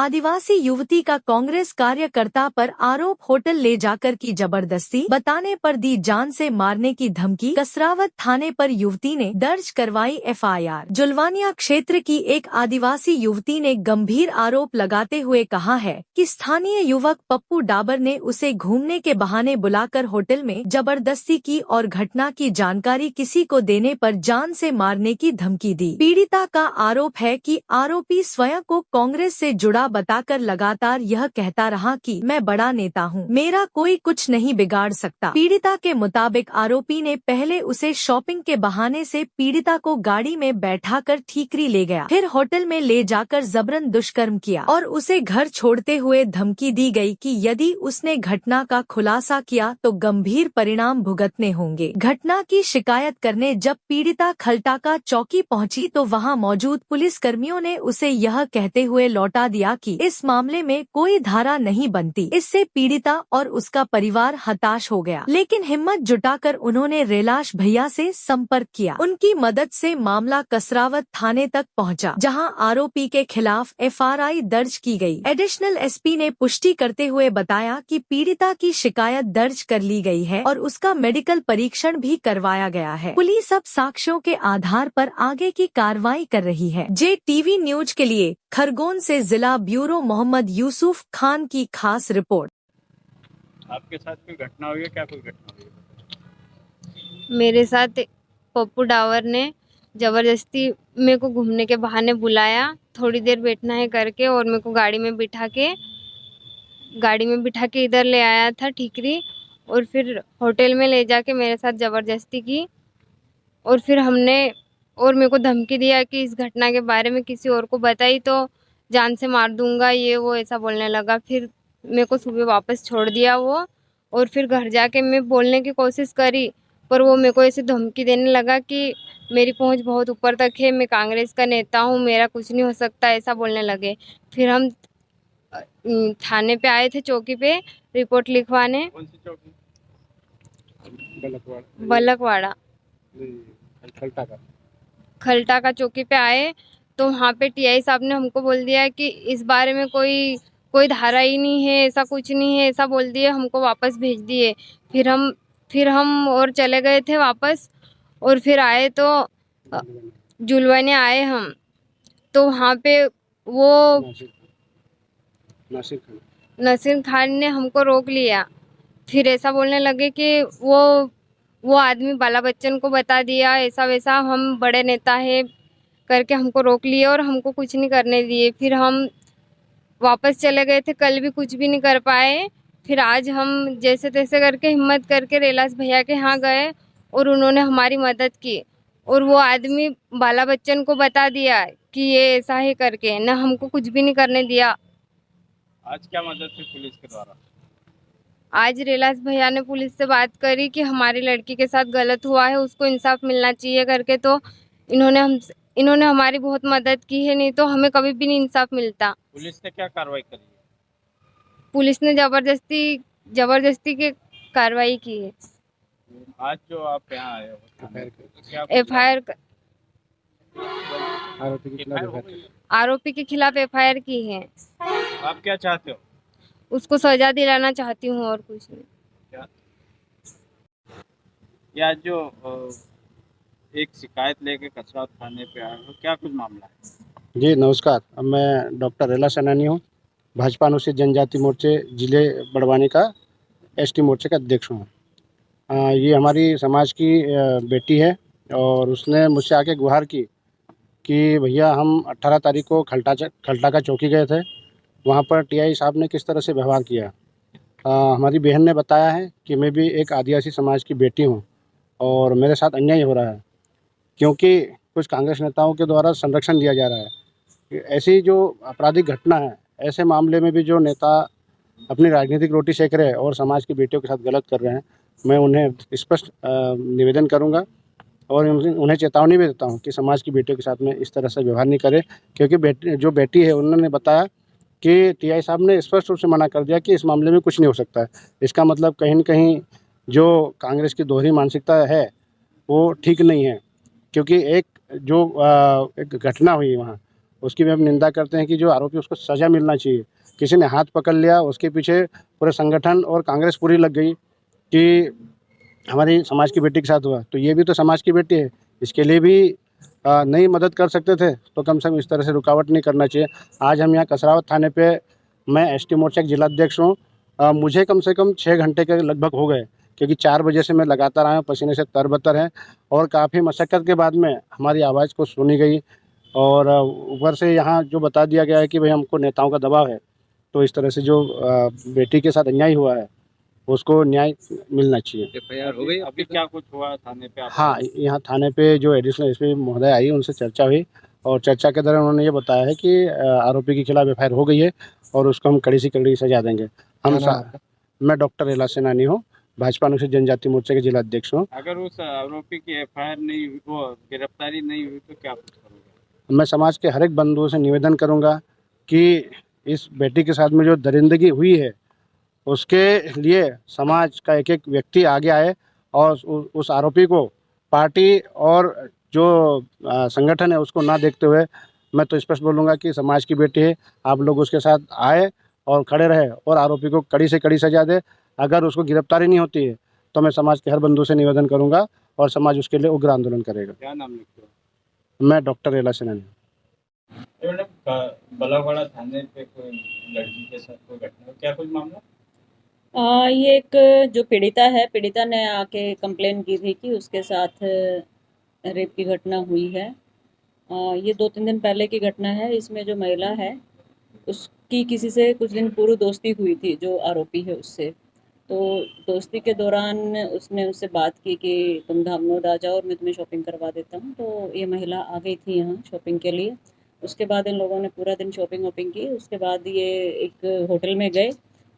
आदिवासी युवती का कांग्रेस कार्यकर्ता पर आरोप, होटल ले जाकर की जबरदस्ती, बताने पर दी जान से मारने की धमकी। कसरावत थाने पर युवती ने दर्ज करवाई एफआईआर। जुलवानिया क्षेत्र की एक आदिवासी युवती ने गंभीर आरोप लगाते हुए कहा है कि स्थानीय युवक पप्पू डाबर ने उसे घूमने के बहाने बुलाकर होटल में जबरदस्ती की और घटना की जानकारी किसी को देने पर जान से मारने की धमकी दी। पीड़िता का आरोप है कि आरोपी स्वयं को कांग्रेस से जुड़ा बताकर लगातार यह कहता रहा कि मैं बड़ा नेता हूं, मेरा कोई कुछ नहीं बिगाड़ सकता। पीड़िता के मुताबिक आरोपी ने पहले उसे शॉपिंग के बहाने से पीड़िता को गाड़ी में बैठाकर ठीकरी ले गया, फिर होटल में ले जाकर जबरन दुष्कर्म किया और उसे घर छोड़ते हुए धमकी दी गई कि यदि उसने घटना का खुलासा किया तो गंभीर परिणाम भुगतने होंगे। घटना की शिकायत करने जब पीड़िता खलटाका चौकी पहुंची तो वहां मौजूद पुलिस कर्मियों ने उसे यह कहते हुए लौटा दिया कि इस मामले में कोई धारा नहीं बनती। इससे पीड़िता और उसका परिवार हताश हो गया, लेकिन हिम्मत जुटाकर उन्होंने रेलाश भैया से संपर्क किया। उनकी मदद से मामला कसरावत थाने तक पहुंचा, जहां आरोपी के खिलाफ एफआईआर दर्ज की गई। एडिशनल एसपी ने पुष्टि करते हुए बताया कि पीड़िता की शिकायत दर्ज कर ली गई है और उसका मेडिकल परीक्षण भी करवाया गया है। पुलिस अब साक्ष्यों के आधार पर आगे की कार्रवाई कर रही है। JTV न्यूज के लिए खरगोन से जिला ब्यूरो मोहम्मद यूसुफ खान की खास रिपोर्ट। आपके साथ कोई घटना हुई है? क्या कोई घटना हुई है? मेरे साथ पप्पू डावर ने जबरदस्ती मेरे को घूमने के बहाने बुलाया, थोड़ी देर बैठना है करके, और मेरे को गाड़ी में बिठा के इधर ले आया था ठीकरी, और फिर होटल में ले जाके मेरे साथ जबरदस्ती की, और फिर मेरे को धमकी दिया कि इस घटना के बारे में किसी और को बताई तो जान से मार दूंगा, ये वो ऐसा बोलने लगा। फिर मेरे को सुबह वापस छोड़ दिया वो, और फिर घर जाके मैं बोलने की कोशिश करी, पर वो मेरे को ऐसे धमकी देने लगा कि मेरी पहुंच बहुत ऊपर तक है, मैं कांग्रेस का नेता हूं, मेरा कुछ नहीं हो सकता, ऐसा बोलने लगे। फिर हम थाने पे आए थे, चौकी पे रिपोर्ट लिखवाने। कौन सी चौकी? बलकवाड़ा खलटाका चौकी पे आए तो वहाँ पे टीआई साहब ने हमको बोल दिया कि इस बारे में कोई धारा ही नहीं है, ऐसा कुछ नहीं है, ऐसा बोल दिए, हमको वापस भेज दिए। फिर हम और चले गए थे वापस, और फिर आए तो जुलवाने आए हम, तो वहाँ पे वो नसीर खान ने हमको रोक लिया। फिर ऐसा बोलने लगे कि वो आदमी बाला बच्चन को बता दिया, ऐसा वैसा, हम बड़े नेता है करके हमको रोक लिए और हमको कुछ नहीं करने दिए। फिर हम वापस चले गए थे, कल भी कुछ भी नहीं कर पाए। फिर आज हम जैसे तैसे करके हिम्मत करके रेलास भैया के यहाँ गए और उन्होंने हमारी मदद की, और वो आदमी बाला बच्चन को बता दिया कि ये ऐसा है करके, न हमको कुछ भी नहीं करने दिया। आज क्या मदद थी पुलिस के द्वारा? आज रेलास भैया ने पुलिस से बात करी कि हमारी लड़की के साथ गलत हुआ है, उसको इंसाफ मिलना चाहिए करके, तो इन्होंने हमारी बहुत मदद की है, नहीं तो हमें कभी भी नहीं इंसाफ मिलता। पुलिस ने क्या कार्रवाई करी है? पुलिस ने जबरदस्ती की कार्रवाई की है। आज जो आप यहाँ आए हो, एफआईआर आरोपी के खिलाफ एफआईआर की है। आप क्या चाहते हो? उसको सजा दिलाना चाहती हूँ, और कुछ नहीं। या जो एक शिकायत लेके कसरावत थाने पे आए हो, क्या कुछ मामला है? जी नमस्कार, मैं डॉक्टर रेला सैनानी हूँ, भाजपा अनुसूचित जनजाति मोर्चे जिले बड़वानी का एसटी मोर्चे का अध्यक्ष हूँ। ये हमारी समाज की बेटी है और उसने मुझसे आके गुहार की कि भैया हम 18 तारीख को खलटाका चौकी गए थे, वहाँ पर टीआई साहब ने किस तरह से व्यवहार किया। हमारी बहन ने बताया है कि मैं भी एक आदिवासी समाज की बेटी हूँ और मेरे साथ अन्याय हो रहा है, क्योंकि कुछ कांग्रेस नेताओं के द्वारा संरक्षण दिया जा रहा है। ऐसी जो आपराधिक घटना है, ऐसे मामले में भी जो नेता अपनी राजनीतिक रोटी सेक रहे हैं और समाज की बेटियों के साथ गलत कर रहे हैं, मैं उन्हें स्पष्ट निवेदन करूंगा और उन्हें चेतावनी भी देता हूं कि समाज की बेटियों के साथ में इस तरह से व्यवहार नहीं करे, क्योंकि जो बेटी है उन्होंने बताया कि टीआई साहब ने स्पष्ट रूप से मना कर दिया कि इस मामले में कुछ नहीं हो सकता है। इसका मतलब कहीं न कहीं जो कांग्रेस की दोहरी मानसिकता है वो ठीक नहीं है, क्योंकि एक घटना हुई वहाँ, उसकी भी हम निंदा करते हैं कि जो आरोपी उसको सज़ा मिलना चाहिए। किसी ने हाथ पकड़ लिया, उसके पीछे पूरे संगठन और कांग्रेस पूरी लग गई कि हमारी समाज की बेटी के साथ हुआ, तो ये भी तो समाज की बेटी है, इसके लिए भी नहीं मदद कर सकते थे, तो कम से कम इस तरह से रुकावट नहीं करना चाहिए। आज हम यहाँ कसरावत थाने पे, मैं एसटी मोर्चा का जिलाध्यक्ष हूँ। मुझे कम से कम 6 घंटे के लगभग हो गए, क्योंकि 4 बजे से मैं लगातार आया हूँ, पसीने से तरबतर है और काफ़ी मशक्क़त के बाद में हमारी आवाज़ को सुनी गई। और ऊपर से यहाँ जो बता दिया गया है कि भाई हमको नेताओं का दबाव है, तो इस तरह से जो बेटी के साथ अन्याय हुआ है उसको न्याय मिलना चाहिए। एफआईआर हो गई? अभी क्या कुछ हुआ थाने पे? हाँ, यहाँ थाने पे जो एडिशनल एसपी महोदय आई, उनसे चर्चा हुई और चर्चा के दौरान उन्होंने ये बताया है कि आरोपी के खिलाफ एफआईआर हो गई है और उसको हम कड़ी से कड़ी सजा देंगे। मैं डॉक्टर एला सेनानी हूँ, भाजपा अनुसूचित जनजाति मोर्चे के जिला अध्यक्ष हूँ। अगर उस आरोपी की एफआईआर नहीं हुई, वो गिरफ्तारी नहीं हुई, तो क्या कुछ करोगे? मैं समाज के हर एक बंधुओं से निवेदन करूँगा कि इस बेटी के साथ में जो दरिंदगी हुई है उसके लिए समाज का एक एक व्यक्ति आगे आए और उस आरोपी को पार्टी और जो संगठन है उसको ना देखते हुए, मैं तो स्पष्ट बोलूँगा कि समाज की बेटी है, आप लोग उसके साथ आए और खड़े रहे और आरोपी को कड़ी से कड़ी सजा दे। अगर उसको गिरफ्तारी नहीं होती है तो मैं समाज के हर बंधु से निवेदन करूँगा और समाज उसके लिए उग्र आंदोलन करेगा। क्या नाम लिखते हो? मैं डॉक्टर एला सेनानी। मैडम, बलावाड़ा थाने पे कोई लड़की के साथ कोई घटना, क्या कुछ मामला? ये एक जो पीड़िता ने आके कंप्लेन की थी कि उसके साथ रेप की घटना हुई है। ये 2-3 दिन पहले की घटना है। इसमें जो महिला है उसकी किसी से कुछ दिन पूर्व दोस्ती हुई थी, जो आरोपी है उससे। तो दोस्ती के दौरान उसने उससे बात की कि तुम धामनोद आ जाओ और मैं तुम्हें शॉपिंग करवा देता हूँ। तो ये महिला आ गई थी यहाँ शॉपिंग के लिए। उसके बाद इन लोगों ने पूरा दिन शॉपिंग वॉपिंग की। उसके बाद ये एक होटल में गए,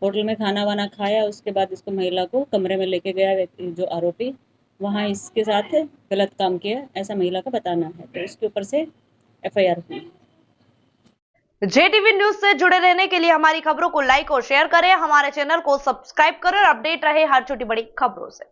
होटल में खाना वाना खाया। उसके बाद इसको महिला को कमरे में लेके गया जो आरोपी, वहाँ इसके साथ गलत काम किया, ऐसा महिला का बताना है। तो इसके ऊपर से एफआईआर हुई। JTV न्यूज से जुड़े रहने के लिए हमारी खबरों को लाइक और शेयर करें, हमारे चैनल को सब्सक्राइब करें और अपडेट रहे हर छोटी बड़ी खबरों से।